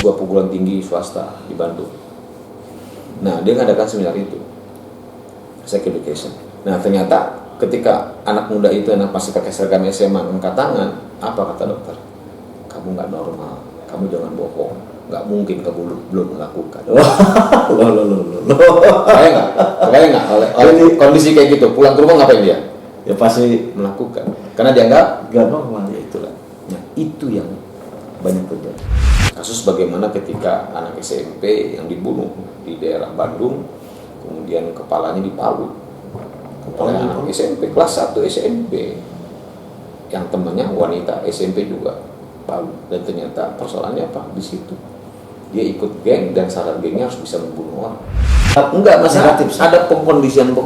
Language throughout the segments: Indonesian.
sebuah perguruan tinggi swasta di Bandung. Nah, dia ngadakan seminar itu, sex education. Nah, ternyata ketika anak muda itu yang masih pakai seragam SMA angkat tangan, apa kata dokter? Kamu nggak normal, kamu jangan bohong, nggak mungkin kamu belum melakukan. Kebayang nggak oleh kondisi kayak gitu, pulang ke rumah ngapain dia? Ya pasti Melakukan, karena dia nggak normal. Ya itulah. Nah, itu yang banyak terjadi. Kasus bagaimana ketika anak SMP yang dibunuh di daerah Bandung, kemudian kepalanya dipalu. Kepala anak SMP kelas 1 SMP, yang temannya wanita SMP juga palu. Dan ternyata persoalannya apa di situ? Dia ikut geng dan syarat gengnya harus bisa membunuh orang. Enggak, masalah ada pengkondisian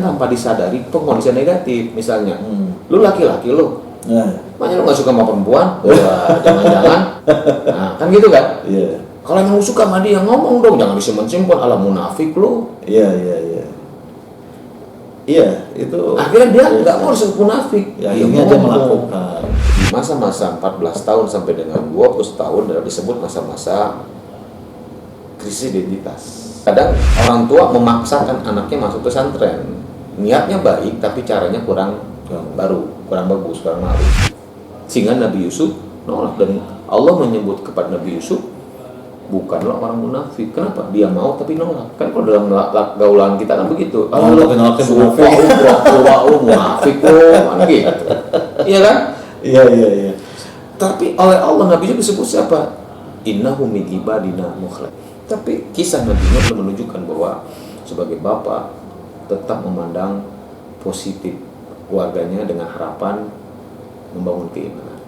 tanpa disadari, pengkondisian negatif. Misalnya, lu laki-laki lu, makanya lu nggak suka sama perempuan, wah jangan-jangan, nah kan gitu kan? Iya. Kalau emang lu suka sama dia, ngomong dong, jangan disimpan-simpan, ala munafik lu. Iya, itu. Akhirnya dia nggak mau disebut munafik. Ya, akhirnya dia melakukan. Masa-masa 14 tahun sampai dengan 20 tahun adalah disebut masa-masa krisis identitas. Kadang orang tua memaksakan anaknya masuk pesantren, niatnya baik tapi caranya kurang bagus, kurang ma'ruf. Sehingga Nabi Yusuf nolak, dan Allah menyebut kepada Nabi Yusuf bukanlah orang munafik. Kenapa? Dia mau tapi nolak. Kan kalau dalam gaulan kita kan begitu. Tapi nolaknya munafik kan gitu. Iya kan? Iya. Tapi oleh Allah Nabi Yusuf disebut siapa? Innahu min ibadina mukhlas. Tapi kisah Nabi Nuh menunjukkan bahwa sebagai bapak tetap memandang positif keluarganya dengan harapan membangun keimanan.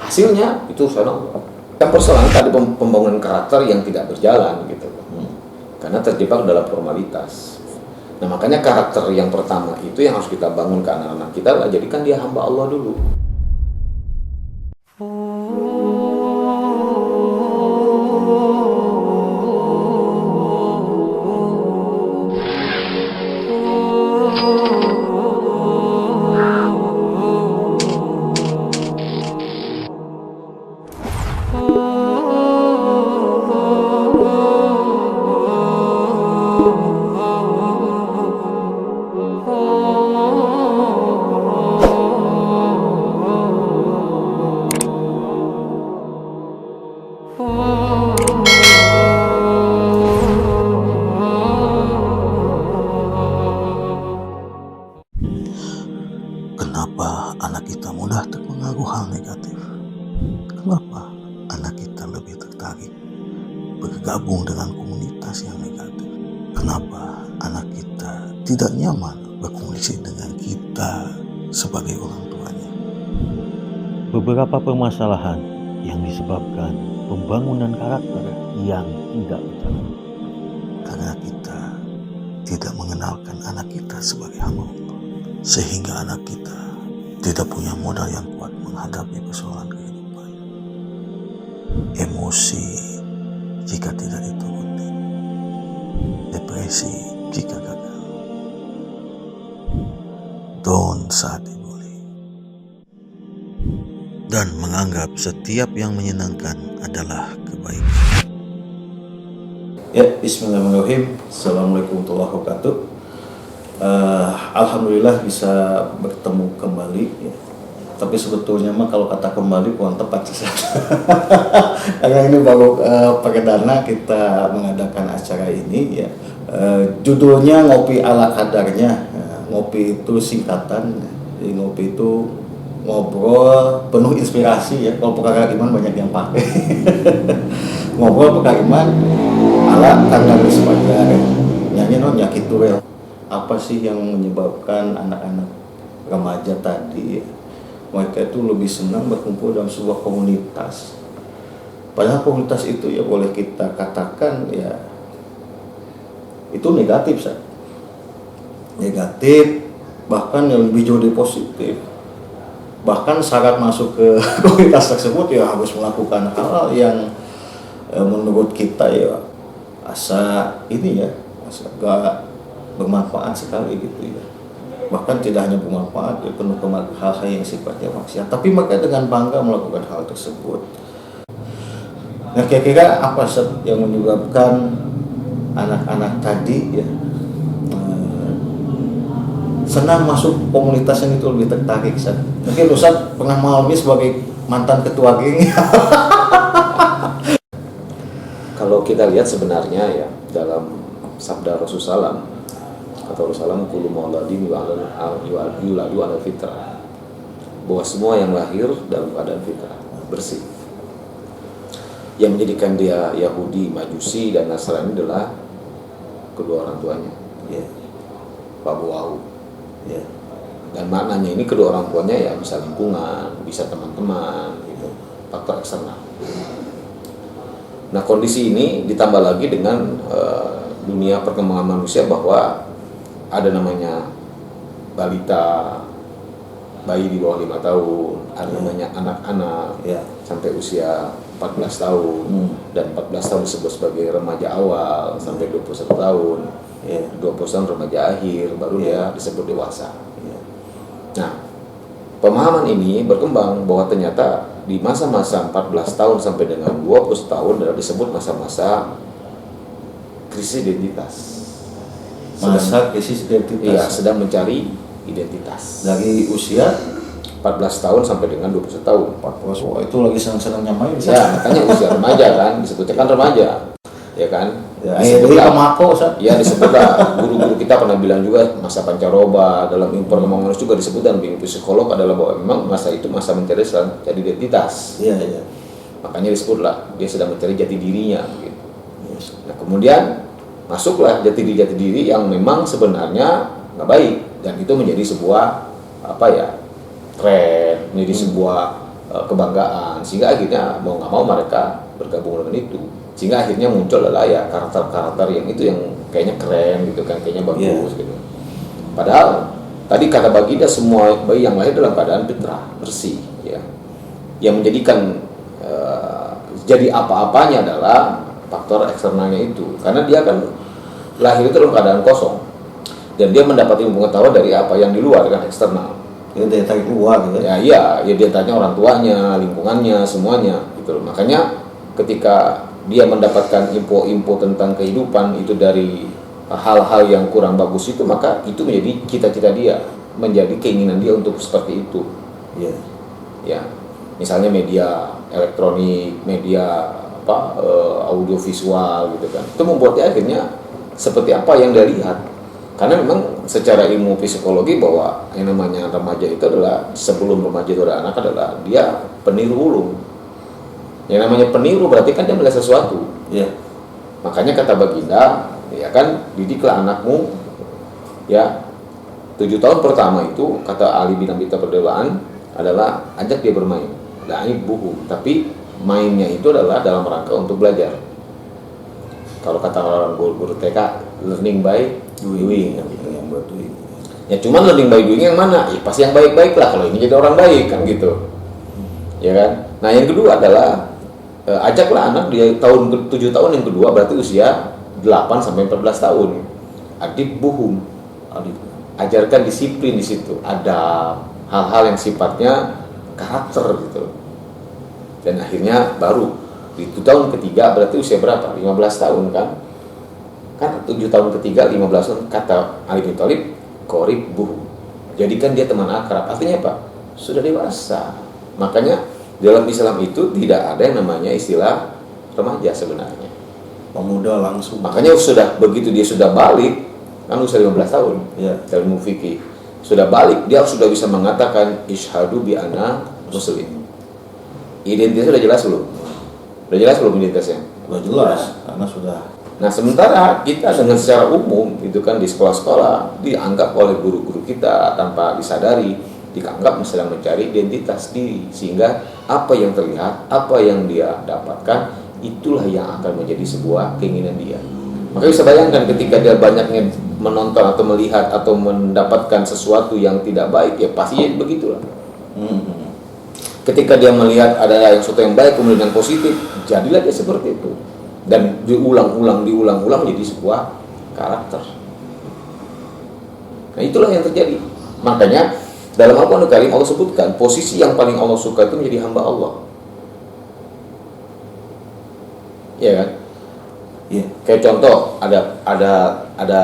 Hasilnya itu Allah. Yang persoalan tadi pembangunan karakter yang tidak berjalan gitu. Karena terjebak dalam formalitas. Nah, makanya karakter yang pertama itu yang harus kita bangun ke anak-anak kita adalah jadikan dia hamba Allah dulu. Kenapa anak kita mudah terpengaruh hal negatif? Kenapa anak kita lebih tertarik bergabung dengan komunitas yang negatif? Kenapa anak kita tidak nyaman berkomunikasi dengan kita sebagai orang tuanya? Beberapa permasalahan yang disebabkan pembangunan karakter yang tidak berjalan karena kita tidak mengenalkan anak kita sebagai hamba Allah, sehingga anak kita tidak punya modal yang kuat menghadapi persoalan kehidupan. Emosi jika tidak dituruti, depresi jika gagal, down saat dibully, dan menganggap setiap yang menyenangkan adalah kebaikan. Ya, bismillahirrahmanirrahim. Assalamualaikum warahmatullahi wabarakatuh. Alhamdulillah bisa bertemu kembali ya. Tapi sebetulnya mah kalau kata kembali kurang tepat sih. Karena ini baru perdana kita mengadakan acara ini ya. Judulnya Ngopi ala Kadarnya. Ngopi itu singkatan. Jadi ngopi itu ngobrol penuh inspirasi ya. Kalau perkara iman banyak yang pakai. Ngobrol perkara iman ala kadar sepadan. Nyanyi nyakit tuh. Apa sih yang menyebabkan anak-anak remaja tadi mereka itu lebih senang berkumpul dalam sebuah komunitas, padahal komunitas itu ya boleh kita katakan ya itu negatif negatif, bahkan yang lebih jauh dari positif. Bahkan syarat masuk ke komunitas tersebut ya harus melakukan hal yang menurut kita ya asa gak bermanfaat sekali gitu ya. Bahkan tidak hanya bermanfaat ya, penuh hal-hal yang sifatnya maksiat, tapi mereka dengan bangga melakukan hal tersebut. Nah kira-kira apa Ustaz yang menyebabkan anak-anak tadi ya senang masuk komunitas yang itu lebih tertarik Ustaz? Mungkin Ustaz pernah mengalami sebagai mantan ketua geng. Kalau kita lihat sebenarnya ya dalam sabda Rasulullah kata Rasulullah kullu mauladin yuladu ala fitrah, bahwa semua yang lahir dalam keadaan fitrah bersih. Yang menjadikan dia Yahudi, Majusi dan Nasrani adalah kedua orang tuanya, Pak Buahu. Dan maknanya ini kedua orang tuanya ya bisa lingkungan, bisa teman-teman, gitu, faktor eksternal. Nah kondisi ini ditambah lagi dengan dunia perkembangan manusia bahwa ada namanya balita, bayi di bawah 5 tahun, ada namanya anak-anak sampai usia 14 tahun, dan 14 tahun disebut sebagai remaja awal sampai 21 tahun, 20 tahun remaja akhir, baru dia disebut dewasa. Nah pemahaman ini berkembang bahwa ternyata di masa-masa 14 tahun sampai dengan 20 tahun adalah disebut masa-masa krisis identitas. Masa krisis identitas. Iya, sedang mencari identitas. Dari usia 14 tahun sampai dengan 21 tahun. 14, wah itu lagi senang-senangnya main. Ya, makanya usia remaja kan, disebutnya kan remaja. Ya kan? Ya, disebutlah mako, ya disebutlah, guru-guru kita pernah bilang juga masa pancaroba, dalam ilmu perkembangan manusia juga disebut, dan ilmu psikolog adalah bahwa memang masa itu masa mencari identitas. Iya. Makanya disebutlah dia sedang mencari jati dirinya gitu. Nah kemudian masuklah jati diri yang memang sebenarnya nggak baik, dan itu menjadi sebuah tren, menjadi sebuah kebanggaan, sehingga akhirnya mau nggak mau mereka bergabung dengan itu, sehingga akhirnya muncul adalah ya karakter-karakter yang itu yang kayaknya keren gitu kan, kayaknya bagus gitu. Padahal tadi kata baginda semua bayi yang lahir dalam keadaan fitrah bersih ya. Yang menjadikan jadi apa-apanya adalah faktor eksternalnya itu, karena dia kan lahir itu dalam keadaan kosong dan dia mendapat ilmu pengetahuan dari apa yang di luar kan, eksternal. Dia tarik luar gitu. Ya dia tanya orang tuanya, lingkungannya, semuanya gitu. Makanya ketika dia mendapatkan info-info tentang kehidupan itu dari hal-hal yang kurang bagus itu, maka itu menjadi cita-cita dia, menjadi keinginan dia untuk seperti itu. Ya, misalnya media elektronik, media audiovisual gitu kan. Itu membuat dia akhirnya seperti apa yang dia lihat. Karena memang secara ilmu psikologi bahwa yang namanya remaja itu adalah, sebelum remaja itu adalah anak, adalah dia peniru ulung. Yang namanya peniru berarti kan dia melihat sesuatu. Makanya kata baginda, ya kan, didiklah anakmu ya 7 tahun pertama itu, kata Ali bin Abi Thalib adalah ajak dia bermain. La'ibuhu, tapi mainnya itu adalah dalam rangka untuk belajar. Kalau kata orang guru TK, learning by doing. Ya cuman learning by doing yang mana? Ya pasti yang baik-baik lah, kalau ini jadi orang baik kan gitu. Ya kan? Nah yang kedua adalah ajaklah anak dia 7 tahun yang kedua, berarti usia 8 sampai 14 tahun. Adibbuhum. Ajarkan disiplin di situ. Ada hal-hal yang sifatnya karakter gitu. Dan akhirnya baru di 7 tahun ketiga berarti usia berapa? 15 tahun kan? Kan 7 tahun ketiga 15 tahun, kata Ali bin Thalib, qoribbuhum. Jadikan dia teman akrab. Artinya apa? Sudah dewasa. Makanya dalam Islam itu tidak ada yang namanya istilah remaja sebenarnya. Pemuda langsung. Makanya sudah begitu dia sudah balik, kan usia 15 tahun. Dalam fikih sudah balik, dia sudah bisa mengatakan isyhadu bi ana muslim. Identitasnya sudah jelas belum? Sudah jelas belum identitasnya? Sudah jelas, karena sudah. Nah sementara kita dengan secara umum itu kan di sekolah-sekolah dianggap oleh guru-guru kita tanpa disadari, dianggap sedang mencari identitas diri, sehingga apa yang terlihat, apa yang dia dapatkan, itulah yang akan menjadi sebuah keinginan dia. Maka bisa bayangkan ketika dia banyaknya menonton atau melihat atau mendapatkan sesuatu yang tidak baik, ya pasti begitulah. Ketika dia melihat ada yang sesuatu yang baik kemudian yang positif, jadilah dia seperti itu, dan diulang-ulang menjadi sebuah karakter. Nah itulah yang terjadi. Makanya dalam Al-Quran Karim Allah sebutkan posisi yang paling Allah suka itu menjadi hamba Allah. Iya kan? Iya. Kayak contoh ada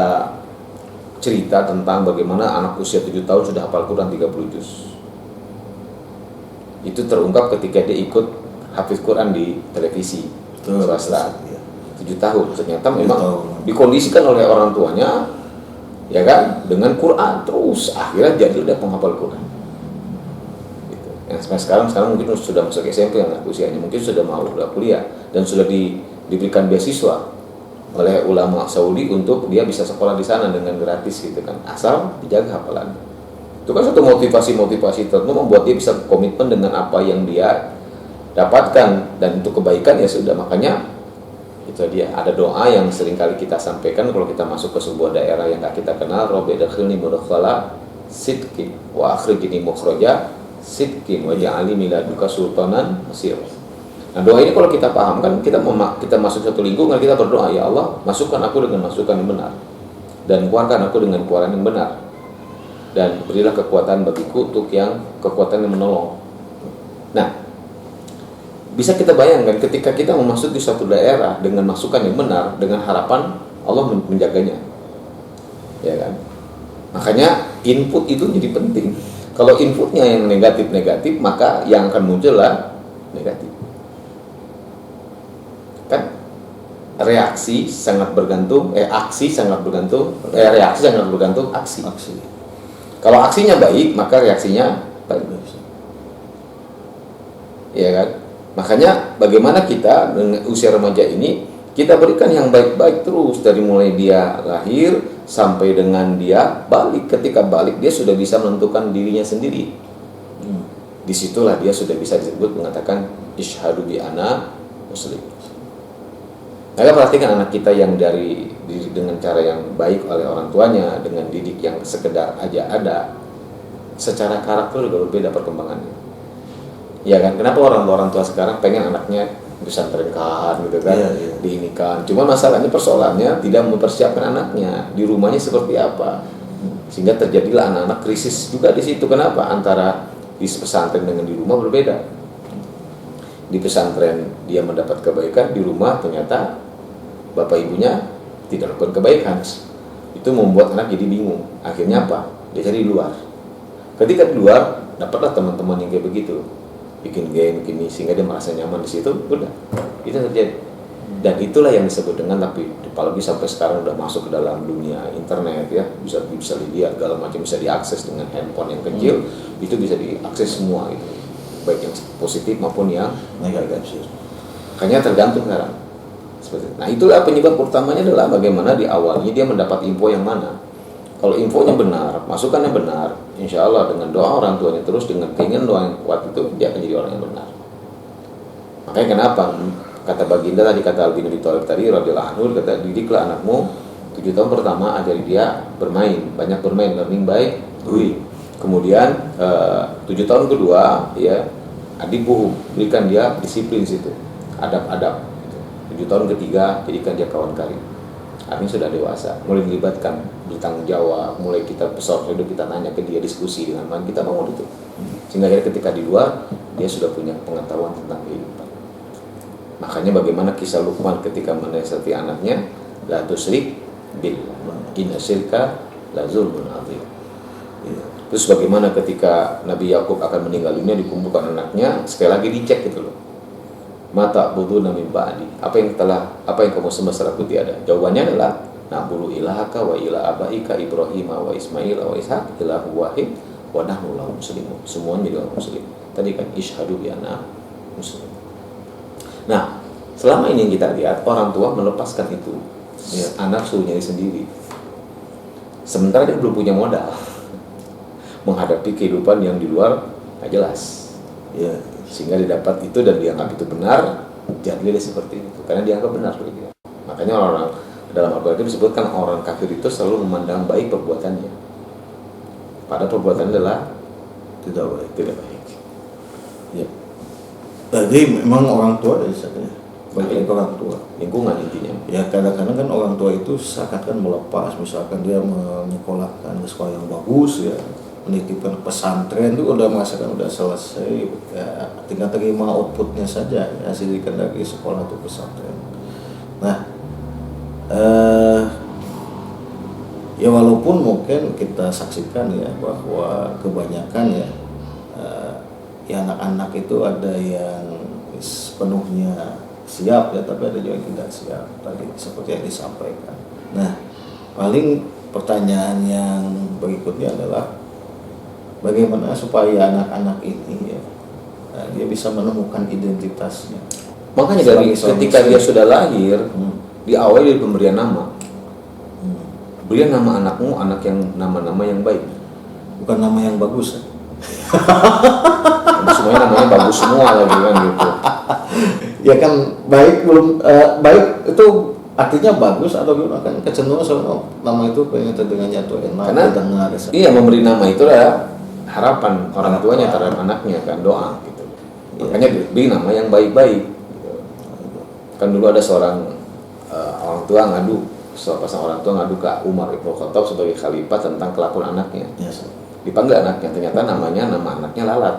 cerita tentang bagaimana anak usia 7 tahun sudah hafal Quran 30 juz. Itu terungkap ketika dia ikut hafiz Quran di televisi swasta. 7 tahun ternyata memang dikondisikan oleh orang tuanya, ya kan, dengan Quran terus akhirnya jadi udah penghafal Quran. Gitu. Yang sekarang mungkin sudah masuk SMP anak usianya, mungkin sudah mau udah kuliah dan sudah diberikan beasiswa oleh ulama Saudi untuk dia bisa sekolah di sana dengan gratis gitu kan, asal dijaga hafalan. Itu kan satu motivasi tertentu membuat dia bisa komitmen dengan apa yang dia dapatkan, dan untuk kebaikan ya sudah. Makanya itu dia ada doa yang sering kali kita sampaikan kalau kita masuk ke sebuah daerah yang gak kita kenal, Rabbi dakhilni mudkhala sidqin wa akhrijni mukhraja sidqin wa ja'alni min ladunka sultanan nasir. Nah, doa ini kalau kita paham kan, kita masuk satu lingkungan, kita berdoa, ya Allah, masukkan aku dengan masukan yang benar dan keluarkan aku dengan keluaran yang benar, dan berilah kekuatan bagiku untuk kekuatan yang menolong. Nah, bisa kita bayangkan ketika kita memasuki suatu daerah dengan masukan yang benar, dengan harapan Allah menjaganya, ya kan? Makanya input itu jadi penting. Kalau inputnya yang negatif, maka yang akan muncul lah negatif. Kan reaksi sangat bergantung, reaksi sangat bergantung aksi. Kalau aksinya baik, maka reaksinya baik. Ya kan? Makanya bagaimana kita dengan usia remaja ini, kita berikan yang baik-baik terus dari mulai dia lahir sampai dengan dia balik. Ketika balik dia sudah bisa menentukan dirinya sendiri. Disitulah dia sudah bisa disebut mengatakan isyhadu bi ana muslim. Maka perhatikan anak kita yang dari dengan cara yang baik oleh orang tuanya, dengan didik yang sekedar aja ada, secara karakter juga berbeda perkembangannya. Ya kan, kenapa orang tua sekarang pengen anaknya pesantrenkan gitu kan, diinikan. Cuma masalahnya, persoalannya tidak mempersiapkan anaknya di rumahnya seperti apa, sehingga terjadilah anak-anak krisis juga di situ. Kenapa? Antara di pesantren dengan di rumah berbeda. Di pesantren dia mendapat kebaikan, di rumah ternyata bapak ibunya tidak lakukan kebaikan. Itu membuat anak jadi bingung. Akhirnya apa? Dia cari di luar. Ketika di luar, dapatlah teman-teman yang kayak begitu, bikin game, bikin ini, sehingga dia merasa nyaman di situ. Udah, itu terjadi. Dan itulah yang disebut dengan, tapi apalagi sampai sekarang udah masuk ke dalam dunia internet ya, bisa dilihat segala macam, bisa diakses dengan handphone yang kecil, itu bisa diakses semua gitu, baik yang positif maupun yang negatif. Makanya tergantung sekarang. Nah, itulah penyebab utamanya adalah bagaimana di awalnya dia mendapat info yang mana. Kalau infonya benar, masukannya benar, insya Allah dengan doa orang tuanya terus, dengan keinginan doa yang kuat, itu dia akan jadi orang yang benar. Makanya kenapa kata baginda tadi, kata Al bin Abi Thalib tadi radhiyallahu anhu, kata didiklah anakmu 7 tahun pertama, ajari dia bermain, banyak bermain, learning by doing. Kemudian 7 tahun kedua ya adibuhu, berikan dia disiplin situ, adab-adab. 7 tahun ketiga jadikan dia kawan karib. Artinya sudah dewasa, mulai dilibatkan, bertanggung jawab, mulai kita persoalan hidup, kita nanya ke dia, diskusi dengan mana, kita bangun itu. Sehingga akhirnya ketika di luar, dia sudah punya pengetahuan tentang kehidupan. Makanya bagaimana kisah Luqman ketika menasihati anaknya, la tusyrik billah, inna syirka la zulmun adzim. Terus bagaimana ketika Nabi Yakub akan meninggal dunia, dikumpulkan anaknya, sekali lagi dicek gitu loh. Mata budu nami ba'di, apa yang kamu sembah setelah tiada? Jawabannya adalah na'budu ilahaka wa ilah abaika Ibrahim wa Ismail wa Ishaq ilahu wahid wa nahnu lahu muslimun. Semuanya jadi orang muslim. Tadi kan isyhadu bi anna muslim. Nah, selama ini yang kita lihat, orang tua melepaskan itu ya, anak suruh nyari sendiri, sementara dia belum punya modal menghadapi kehidupan yang di luar nggak jelas ya. Sehingga dia dapat itu dan dianggap itu benar, jadi dia seperti itu karena dianggap benar begitu. Makanya orang dalam Al-Quran itu disebutkan orang kafir itu selalu memandang baik perbuatannya, padahal perbuatannya adalah tidak baik. Ya. Jadi memang orang tua dari sana, bagi orang tua, lingkungan intinya. Ya kadang-kadang kan orang tua itu seakan melepas, misalkan dia menyekolahkan ke sekolah yang bagus ya, menitipkan pesantren itu udah merasakan udah selesai ya, tinggal terima outputnya saja, hasilkan dari sekolah atau pesantren. Nah, ya walaupun mungkin kita saksikan ya bahwa kebanyakan ya anak-anak itu ada yang sepenuhnya siap ya, tapi ada juga yang tidak siap tadi seperti yang disampaikan. Nah, paling pertanyaan yang berikutnya adalah bagaimana supaya anak-anak ini ya dia bisa menemukan identitasnya. Makanya dari ketika dia sudah lahir, diawali dari pemberian nama. Berikan nama anakmu anak yang nama-nama yang baik, Bukan nama yang bagus ya. semuanya namanya bagus semua lagi kan gitu. Ya kan baik belum baik itu artinya bagus atau gimana kan kecenderungan soalnya nama itu pengen terdengarnya tuh enak Karena dengar. iya, memberi nama itu adalah harapan orang tuanya terhadap anaknya kan, doa gitu. Makanya beri nama yang baik-baik gitu. Kan dulu ada seorang orang tua ngadu, pasang orang tua ngadu ke Umar Ibn Khattab sebagai khalifah tentang kelakuan anaknya. Yes. Dipanggil anaknya, ternyata nama anaknya Lalat.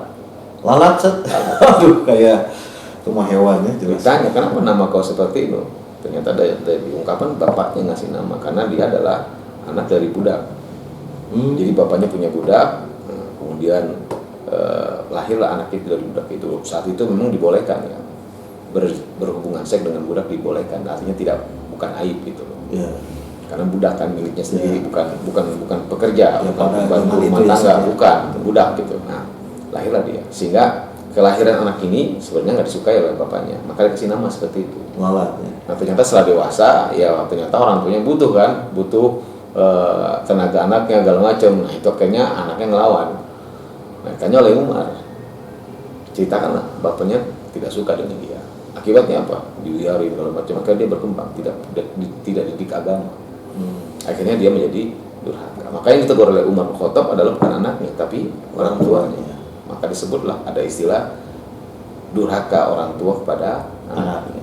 Lalat set. Aduh kayak rumah hewannya jelas. Ditanya, kenapa nama kau seperti itu? Ternyata dari diungkapkan bapaknya ngasih nama karena dia adalah anak dari budak. Jadi bapaknya punya budak, kemudian lahirlah anak itu dari budak itu. Saat itu memang dibolehkan ya, berhubungan seks dengan budak dibolehkan, artinya bukan aib gitu. Ya. Karena budak kan miliknya sendiri, bukan pekerja, Ya, bukan pada bantu rumah itu ya, tangga, saya. bukan budak gitu. Nah, lahirlah dia, sehingga kelahiran anak ini sebenarnya nggak disukai oleh bapaknya, maka dia kasih nama seperti itu. Lalat ya. Nah, ternyata setelah dewasa, ya ternyata orang tuanya butuh tenaga anaknya segala macam. Nah, itu akhirnya anaknya ngelawan. Nah, tanya oleh Umar, ceritakanlah bapaknya tidak suka dengan dia. Akibatnya apa? Diuyarin segala macam. Maka dia berkembang, tidak didik agama. Akhirnya dia menjadi durhaka. Maka yang ditegur oleh Umar bin Khattab adalah bukan anaknya, tapi orang tuanya. Maka disebutlah ada istilah durhaka orang tua kepada anaknya.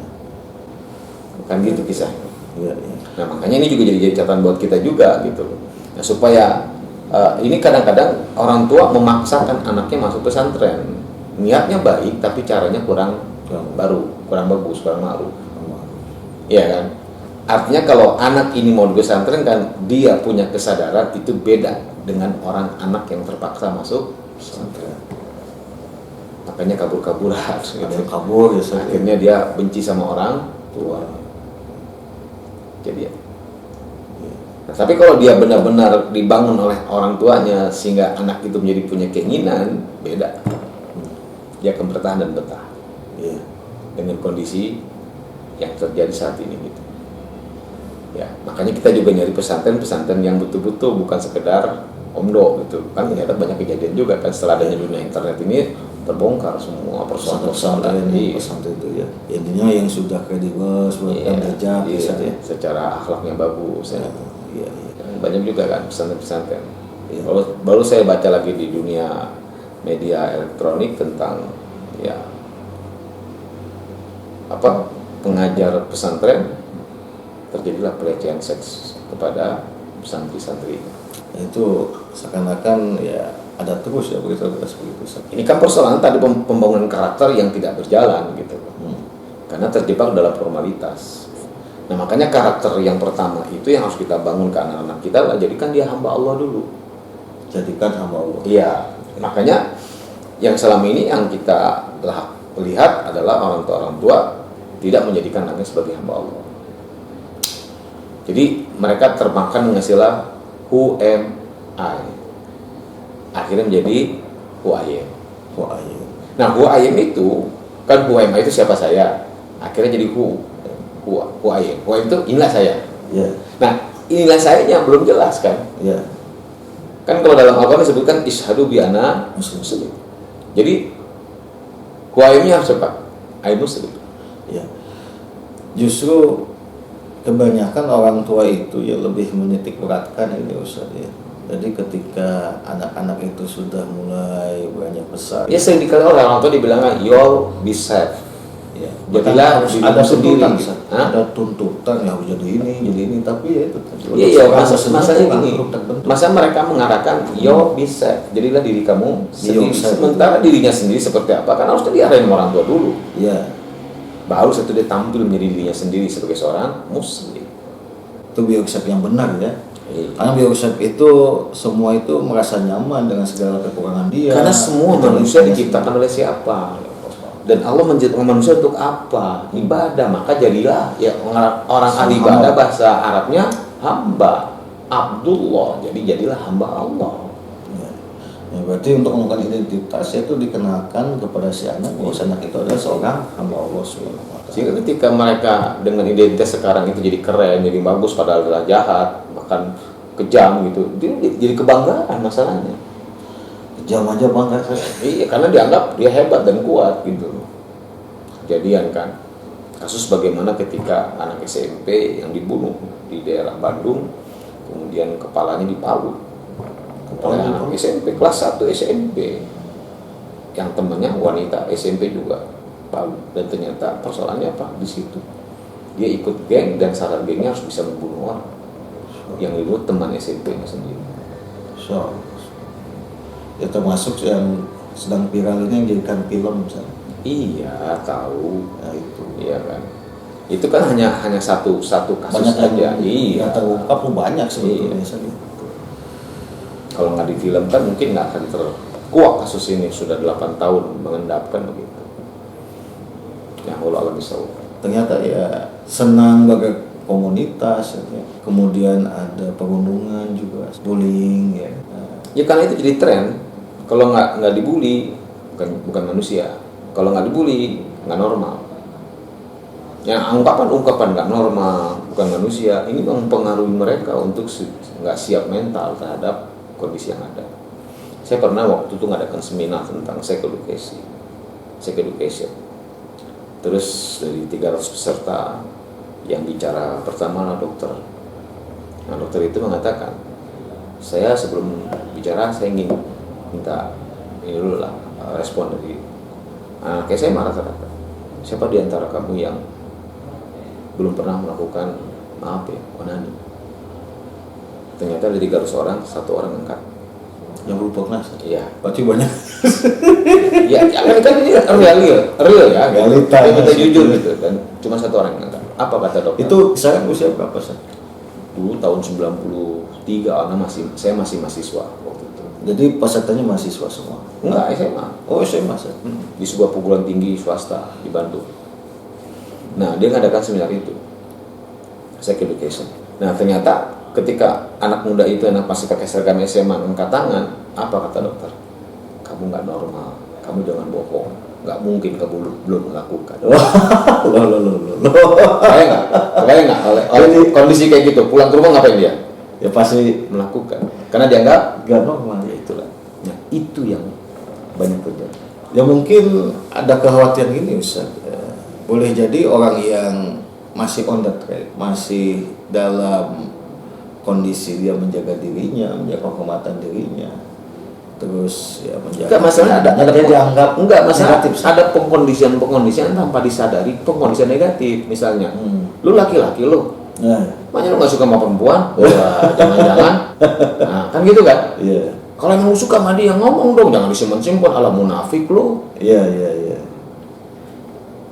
Bukan gitu kisahnya. Iya, iya. Nah, makanya ini juga jadi catatan buat kita juga gitu. Nah, supaya ini kadang-kadang orang tua memaksakan anaknya masuk pesantren. Niatnya baik tapi caranya kurang bagus, kurang ma'ruf. Iya kan? Artinya kalau anak ini mau di pesantren kan dia punya kesadaran itu beda dengan anak yang terpaksa masuk pesantren. Makanya kabur-kaburan gitu. Ada yang kabur ya. Akhirnya dia benci sama orang tua. Jadi ya. Nah, tapi kalau dia benar-benar dibangun oleh orang tuanya sehingga anak itu menjadi punya keinginan, beda. Dia akan bertahan dan betah. Iya. Dengan kondisi yang terjadi saat ini gitu. Ya, makanya kita juga nyari pesantren yang betul-betul bukan sekedar omdo gitu. Kan ternyata banyak kejadian juga kan setelah adanya dunia internet ini terbongkar semua persoalan-persoalan di pesantren itu ya. Intinya yang sudah kredibel, sudah bijak ya. Secara akhlaknya bagus ya. Iya. Banyak juga kan pesantren-pesantren. Iya. Baru saya baca lagi di dunia media elektronik tentang ya pengajar pesantren terjadilah pelecehan seks kepada santri-santri. Itu seakan-akan ya ada terus ya begitu. Ini kan persoalan tadi pembangunan karakter yang tidak berjalan gitu. Karena terjebak dalam formalitas. Nah, makanya karakter yang pertama itu yang harus kita bangun ke anak-anak kita adalah jadikan dia hamba Allah dulu. Jadikan hamba Allah. Iya. Makanya yang selama ini yang kita lihat adalah orang tua tidak menjadikan anaknya sebagai hamba Allah. Jadi mereka termakan dengan istilah who am I. Akhirnya menjadi who I am. Nah, who I am itu kan who am I itu siapa saya. Akhirnya jadi who I am. Who I am itu inilah saya. Ya. Nah, inilah saya yang belum jelas kan. Ya. Kan kalau dalam Al-Quran disebutkan ishadu bi ana muslim. Jadi who I am-nya harus apa? I muslim. Ya. Justru kebanyakan orang tua itu ya lebih menitik beratkan ini Ustaz ya. Jadi ketika anak-anak itu sudah mulai banyak besar. Ya sering dikali orang tua dibilang you'll be safe. Ya, Jadilah harus dirimu ada sendiri. tuntutan, Gitu. ada tuntutan ya harus jadi ini, tapi ya itu. Iya, masalahnya gini. Masa mereka mengarahkan you'll be safe. Jadilah diri kamu sendiri. Sementara dirinya sendiri seperti apa? Kan harus diarahin orang tua dulu. Iya. baru satu dia tampil menjadi dirinya sendiri sebagai seorang muslim. Itu biokonsep yang benar ya. Iya. Karena biokonsep itu semua itu merasa nyaman dengan segala kekurangan dia. Karena semua Itu manusia intinya diciptakan oleh siapa? Dan Allah menciptakan manusia untuk apa? Ibadah. Maka jadilah ya orang ahli ibadah, bahasa Arabnya hamba, Abdullah. Jadi jadilah hamba Allah. Ya, berarti untuk melakukan identitas itu dikenakan kepada si anak bahwa si anak itu adalah seorang hamba Allah SWT. Sehingga ketika mereka dengan identitas sekarang itu jadi keren, jadi bagus, padahal adalah jahat, bahkan kejam gitu, itu jadi kebanggaan masalahnya. Kejam aja bangga saya. Iya, karena dianggap dia hebat dan kuat gitu. Kejadian kan, kasus bagaimana ketika anak SMP yang dibunuh di daerah Bandung, kemudian kepalanya dipalu oleh anak SMP kelas 1 SMP yang temannya wanita SMP juga palu. Dan ternyata persoalannya apa di situ, dia ikut geng dan syarat gengnya harus bisa membunuh orang yang itu teman SMP-nya sendiri. So, ya termasuk yang sedang viral ini yang dijadikan film misalnya. Iya, tahu. Nah itu Iya kan, itu kan hanya satu kasus banyak saja. yang terungkap tuh banyak sebetulnya. Kalau nggak difilmkan mungkin nggak akan terkuak kasus ini, sudah 8 tahun mengendapkan begitu. Ya Allah bisa. Ternyata ya senang bagi komunitas ya. Kemudian ada perundungan juga, bullying ya. Ya karena itu jadi tren. Kalau nggak dibully bukan manusia. Kalau nggak dibully nggak normal. Ya ungkapan nggak normal bukan manusia. Ini mempengaruhi mereka untuk nggak siap mental terhadap kondisi yang ada. Saya pernah waktu itu ngadakan seminar tentang sex education. Terus dari 300 peserta yang bicara pertama adalah dokter. Nah dokter itu mengatakan, saya sebelum bicara saya ingin minta ini dulu lah respon dari anak SMA rata-rata. Siapa di antara kamu yang belum pernah melakukan onani? Ternyata dari 300 orang, 1 orang angkat. Yang belum pernah? Iya. Berarti banyak. Ya kan ini real ya. Realita. Kita jujur gitu. Dan cuma 1 orang yang angkat. Apa kata dokter? Itu sekarang usia berapa sih? Dulu tahun 93, saya masih mahasiswa waktu itu. Jadi pesertanya mahasiswa semua? Enggak, SMA. Oh SMA sih. Di sebuah perguruan tinggi swasta di Bandung. Nah dia ngadakan seminar itu, sex education. Nah ternyata ketika anak muda itu masih pakai seragam SMA angkat tangan, apa kata dokter? Kamu nggak normal, kamu jangan bohong, nggak mungkin kamu belum melakukan. Kayak nggak oleh kondisi kayak gitu, pulang ke rumah ngapain dia? Ya pasti Melakukan, karena dianggap nggak normal. ya itulah. Nah itu yang banyak terjadi. Ya mungkin ada kekhawatiran gini Ustaz. Boleh jadi orang yang masih on the track, masih dalam kondisi dia menjaga dirinya, menjaga kehormatan dirinya, terus ya menjaga. Enggak masalah ada dia dianggap enggak masalah negatif. ada pengkondisian tanpa disadari, pengkondisian negatif misalnya. Lu laki-laki lu. Nah, Makanya lu nggak suka sama perempuan? Wah, jangan-jangan. Nah, kan gitu kan? iya. Kalau emang lu suka sama dia ngomong dong, jangan disimpan-simpan ala munafik lu. Iya.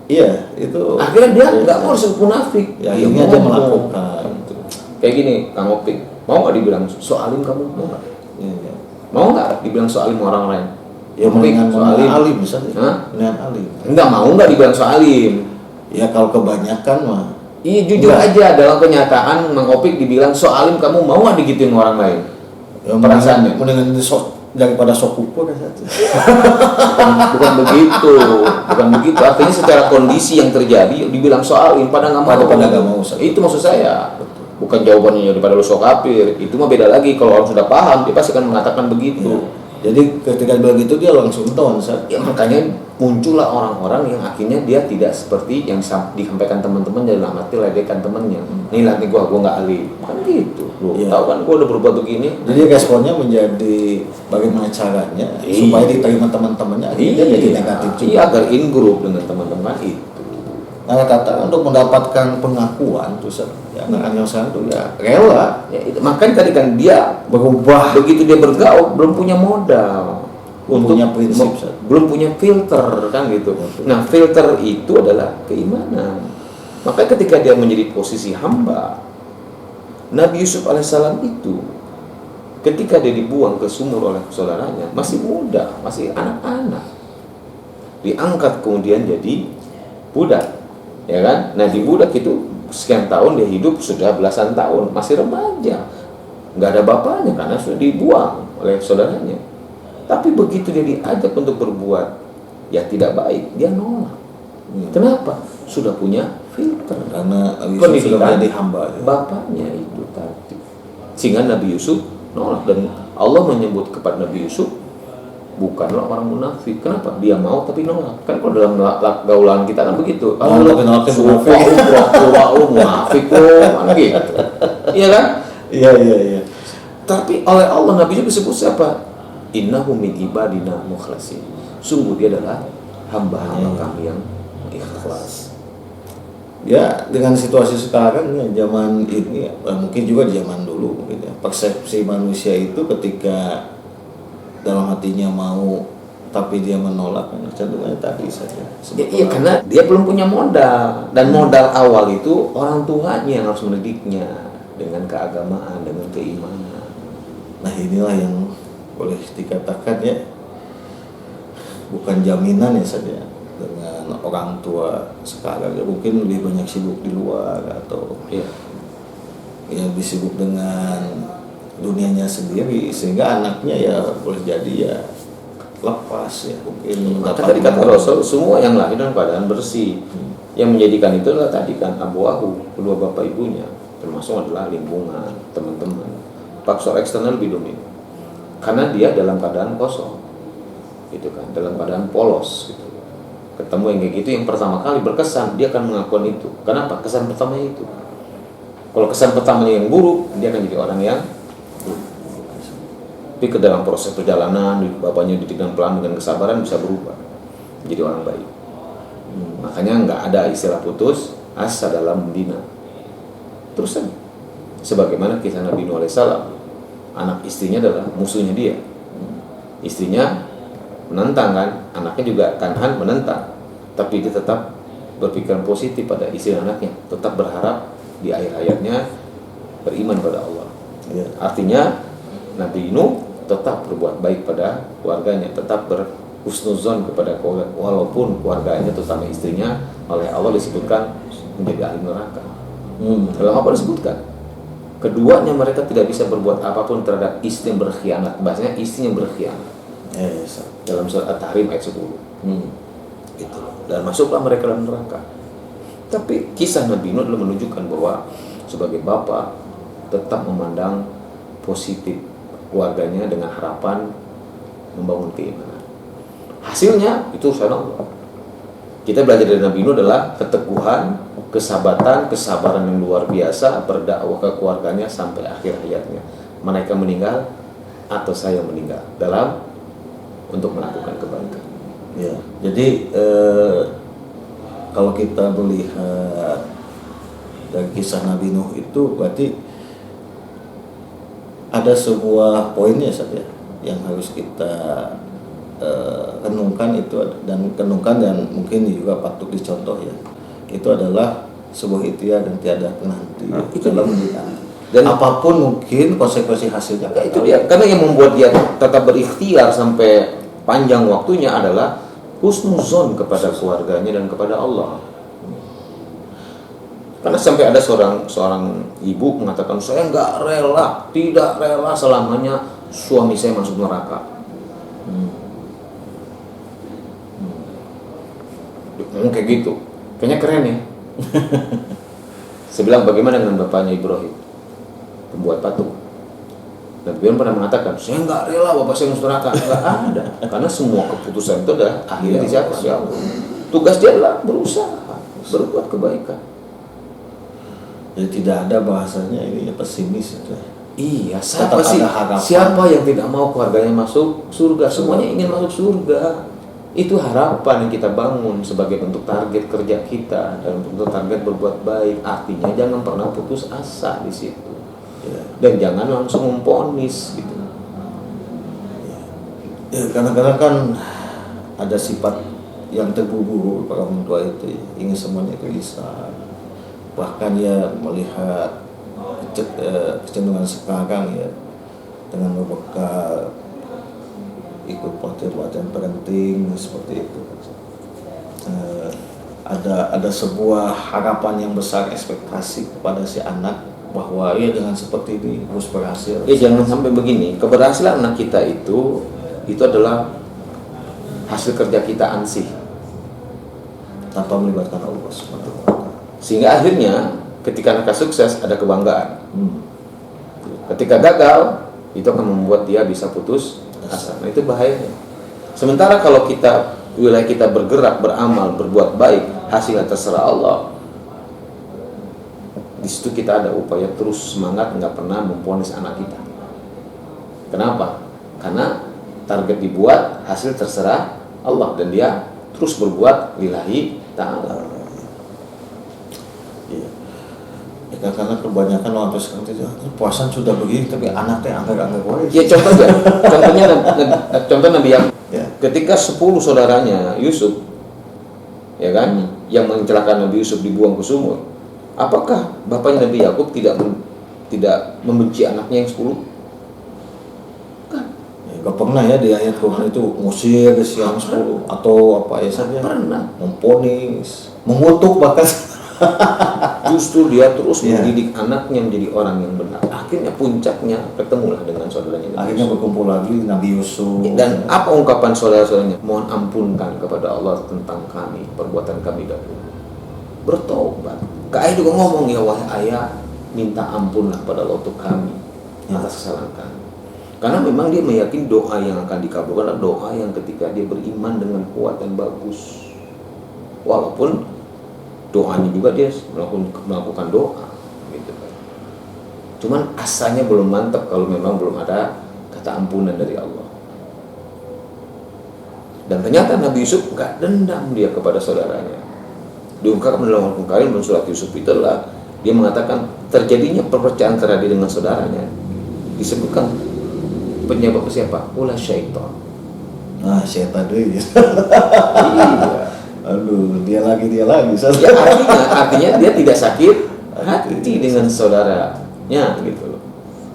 Iya, itu Akhirnya dia nggak mau disebut munafik. ya, Dia akhirnya dia ngomong. melakukan. Kayak gini, Kang Opik, mau nggak dibilang soalim kamu? Mau nggak? Iya. Mau nggak dibilang soalim orang lain? Ya Opik, dengan soalim. alim misalnya. Hah? Dengan alim. Enggak mau nggak dibilang soalim? Ya kalau kebanyakan mah. Iya jujur Enggak. aja dalam kenyataan Mang Opik dibilang soalim kamu mau nggak digituin orang lain? Ya, Perasaannya. mendingan daripada sok kupur kan satu. bukan begitu. Artinya secara kondisi yang terjadi dibilang soalim pada nggak mau. Pada nggak mau, Ustaz. Itu maksud saya. Bukan jawabannya daripada lu sok kafir. Itu mah beda lagi. Kalau orang sudah paham dia pasti akan mengatakan begitu. Jadi ketika bilang gitu dia langsung down Ustaz. Ya makanya muncullah orang-orang yang akhirnya dia tidak seperti yang disampaikan teman-teman dalam arti ledekan temannya. Nih nanti gua nggak alim. Kan gitu. Lu Iya. tahu kan gua udah berbuat begini. Jadi responnya menjadi bagaimana caranya Iya. supaya diterima teman-temannya akhirnya jadi negatif juga. Iya, agar in group dengan teman-teman itu. Nah kata untuk mendapatkan pengakuan tuh Ustaz, ya anak-anak yang sekarang tuh ya rela Ya, itu. Makanya tadi kan dia berubah. begitu dia bergaul belum punya modal. punya prinsip, belum punya filter kan gitu. Nah, filter itu adalah keimanan. Maka ketika dia menjadi posisi hamba, Nabi Yusuf alaihissalam itu ketika dia dibuang ke sumur oleh saudaranya, masih muda, masih anak-anak, diangkat kemudian jadi budak, ya kan? Nah, di budak itu sekian tahun dia hidup, sudah belasan tahun, masih remaja, nggak ada bapaknya karena sudah dibuang oleh saudaranya. Tapi begitu dia diajak untuk berbuat yang tidak baik, dia nolak. Kenapa? Sudah punya filter. Karena Yusuf sudah menjadi hamba. Ya. Bapaknya itu tadi. Sehingga Nabi Yusuf nolak, dan Allah menyebut kepada Nabi Yusuf bukanlah orang munafik. Kenapa? Dia mau tapi nolak. Kan kalau dalam gaulan kita kan begitu. Tapi nolaknya munafik. Munafik kan gitu. Iya kan? Iya. Tapi oleh Allah Nabi Yusuf disebut siapa? Innahu min ibadina mukhlasin. Sungguh dia adalah hamba-hamba kami yang ikhlas. Ya, dengan situasi sekarang ya, zaman ini mungkin juga di zaman dulu mungkin ya, persepsi manusia itu ketika dalam hatinya mau tapi dia menolak, cenderungnya tadi saja. Iya, karena dia belum punya modal, dan modal awal itu orang tuanya yang harus mendidiknya dengan keagamaan, dengan keimanan. Nah, inilah yang boleh dikatakan ya bukan jaminan ya saja dengan orang tua sekarang ya, mungkin lebih banyak sibuk di luar atau ya lebih sibuk dengan dunianya sendiri, sehingga anaknya ya boleh jadi ya lepas ya mungkin. Maka tadi kata Rasul, semua yang lahir dalam keadaan bersih. Yang menjadikan itu adalah tadi kan abu-abu, kedua bapak ibunya, termasuk adalah lingkungan, teman-teman. Faktor eksternal lebih dominan karena dia dalam keadaan kosong, gitu kan, dalam keadaan polos gitu. Ketemu yang kayak gitu, yang pertama kali berkesan, dia akan mengakukan itu. Kenapa? Kesan pertamanya itu. Kalau kesan pertamanya yang buruk, dia akan jadi orang yang buruk. Tapi ke dalam proses perjalanan, bapaknya dididik dengan pelan, dengan kesabaran, bisa berubah jadi orang baik. Makanya nggak ada istilah putus asa dalam membina. Terus saja. Sebagaimana kisah Nabi Nuh alaihissalam, anak istrinya adalah musuhnya dia. Istrinya menentang kan, anaknya juga Kanhan menentang, tapi dia tetap berpikiran positif pada istri anaknya, tetap berharap di akhir hayatnya beriman pada Allah. Ya. Artinya Nabi Nuh tetap berbuat baik pada keluarganya, tetap berhusnuzon kepada keluarga, walaupun keluarganya terutama istrinya oleh Allah disebutkan menjadi ahli neraka. Dalam apa disebutkan? Keduanya mereka tidak bisa berbuat apapun terhadap istri yang berkhianat. Bahasanya istri yang berkhianat. Yes. Dalam surat At-Tahrim ayat 10. Gitu. Dan masuklah mereka dalam neraka. Tapi kisah Nabi Nuh adalah menunjukkan bahwa sebagai bapak tetap memandang positif keluarganya dengan harapan membangun keimanan. Hasilnya itu subhanallah. Kita belajar dari Nabi Nuh adalah keteguhan, kesabaran yang luar biasa berdakwah ke keluarganya sampai akhir hayatnya. Mereka meninggal atau saya meninggal dalam untuk melakukan kebaikan. Ya, jadi kalau kita melihat dari kisah Nabi Nuh itu berarti ada sebuah poinnya saja yang harus kita renungkan itu dan mungkin juga patut dicontoh ya. Itu adalah sebuah ikhtiar dan tiada penanti. Itu dalam dan apapun mungkin konsekuensi hasilnya. Itu dia. Karena yang membuat dia tetap berikhtiar sampai panjang waktunya adalah husnuzon kepada keluarganya dan kepada Allah. Karena sampai ada seorang ibu mengatakan, saya tidak rela selamanya suami saya masuk neraka. Ngomong kayak gitu, kayaknya keren ya. Saya bilang, bagaimana dengan bapaknya Ibrahim, pembuat patung? Dan Ibrahim pernah mengatakan, saya nggak rela bapak saya masuk neraka. Nggak ada, karena semua keputusan itu adalah akhirnya di siapa? Tugas dia adalah berusaha berbuat kebaikan. Jadi tidak ada bahasanya ini pesimis itu. Iya, siapa yang tidak mau keluarganya masuk surga? Semuanya ingin masuk surga. Itu harapan yang kita bangun sebagai bentuk target kerja kita dan bentuk target berbuat baik. Artinya jangan pernah putus asa di situ. Dan jangan langsung memponis gitu. Ya Ya, kadang-kadang kan ada sifat yang terburu-buru para orang tua itu ya, ingin semuanya itu bisa, bahkan ya melihat kecenderungan sekarang ya dengan berbekal ikut pelatihan parenting seperti itu. Ada sebuah harapan yang besar, ekspektasi kepada si anak bahwa ya dengan seperti ini harus berhasil. Jangan sampai begini, keberhasilan anak kita itu adalah hasil kerja kita ansih tanpa melibatkan Allah SWT. Sehingga akhirnya ketika anak sukses ada kebanggaan. Ketika gagal itu akan membuat dia bisa putus asa. Nah, itu bahayanya. Sementara kalau wilayah kita bergerak, beramal, berbuat baik, hasilnya terserah Allah. Di situ kita ada upaya terus semangat, nggak pernah memvonis anak kita. Kenapa? Karena target dibuat, hasil terserah Allah, dan dia terus berbuat lillahi ta'ala. Iya. Ya, karena kebanyakan orang tua sekarang itu puasan sudah begini, tapi anaknya anggar-anggar wae. Ya contoh Nabi Yakub. Ya. Ketika 10 saudaranya Yusuf, ya kan, yang mencelakakan Nabi Yusuf dibuang ke sumur, apakah bapaknya Nabi Yakub tidak membenci anaknya yang 10? Gak pernah ya di ayat Quran itu ngusir ke siang 10 atau apa ya saja, pernah memponis, mengutuk bahkan. Justru dia terus mendidik anaknya menjadi orang yang benar. Akhirnya puncaknya ketemulah dengan saudaranya Nabi akhirnya Yusuf. berkumpul lagi Nabi Yusuf. Dan apa ungkapan saudara-saudaranya? Mohon ampunkan kepada Allah tentang kami, perbuatan kami dahulu. Bertobat. Kak Ayah juga ngomong, ya wahai ayah, minta ampunlah pada Allah untuk kami atas kesalahan kami. Karena memang dia meyakini doa yang akan dikabulkan adalah doa yang ketika dia beriman dengan kuat dan bagus. Walaupun doanya juga dia melakukan doa gitu kan. Cuman asanya belum mantap kalau memang belum ada kata ampunan dari Allah. Dan ternyata Nabi Yusuf gak dendam dia kepada saudaranya. Diungkapkan dalam Al-Quran dalam surat Yusuf itulah dia mengatakan terjadinya perpecahan antara dia dengan saudaranya. Disebutkan penyebab siapa? Ulah syaitan. Nah, syaitan deh. Iya. Aduh, dia lagi. Ya, artinya dia tidak sakit hati dengan saudaranya gitu loh.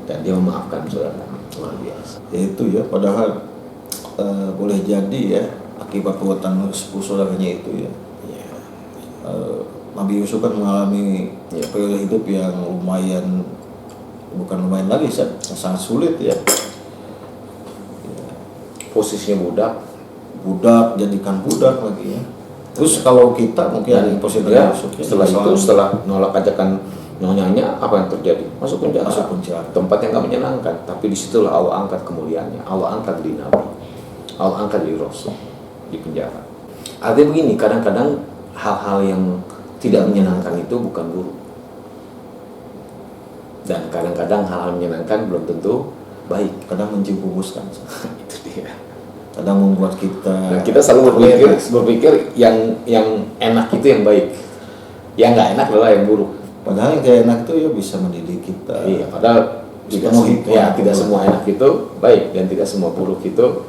Dan dia memaafkan saudaranya. Luar biasa. Ya itu ya, padahal boleh jadi ya akibat perbuatan saudaranya itu ya. Nabi Yusuf kan mengalami periode hidup yang bukan lumayan lagi, sangat sulit ya. Posisinya budak jadikan budak lagi ya. Terus kalau kita mungkin posisi ya, setelah nolak ajakan nyonyanya, apa yang terjadi? Masuk penjara. Tempat yang gak menyenangkan. Tapi disitulah Allah angkat kemuliaannya. Allah angkat di Nabi, Allah angkat di Rasul, di penjara. Artinya begini, kadang-kadang hal-hal yang tidak menyenangkan itu bukan buruk, dan kadang-kadang hal-hal menyenangkan belum tentu baik. Kadang menjerumuskan. Itu dia. Kadang membuat kita. Dan kita selalu berpikir yang enak itu yang baik, yang nggak enak adalah yang buruk. Padahal yang gak enak itu ya bisa mendidik kita. Iya, padahal tidak semua enak itu baik, dan tidak semua buruk itu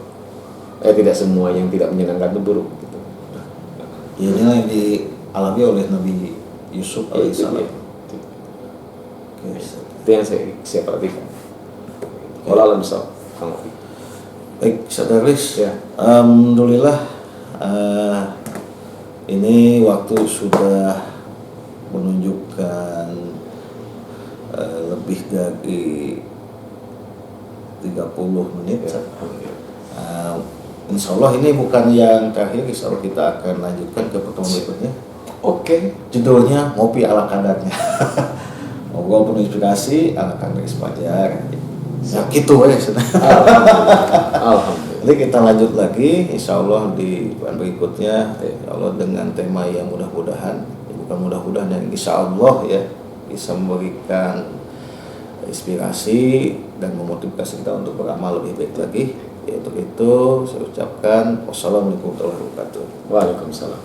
tidak semua yang tidak menyenangkan itu buruk gitu. Ya, inilah yang dialami oleh Nabi Yusuf alaihissalam. Itu yang saya perhatikan. Kalau alam bisa, baik, Sadaris. Ya. Alhamdulillah, ini waktu sudah menunjukkan lebih dari 30 menit. Ya. Insya Allah ini bukan yang terakhir. Insya Allah kita akan lanjutkan ke pertemuan berikutnya. Oke. Judulnya Ngopi ala Kadarnya. Ngobrol penuh inspirasi ala Kandres Fajar. Ya gitu ya. Alhamdulillah. Nanti kita lanjut lagi Insya Allah di bulan berikutnya. Insya Allah dengan tema yang mudah-mudahan, bukan mudah-mudahan, yang Insya Allah ya bisa memberikan inspirasi dan memotivasi kita untuk beramal lebih baik lagi. Ya, untuk itu saya ucapkan wassalamualaikum warahmatullahi wabarakatuh. Waalaikumsalam.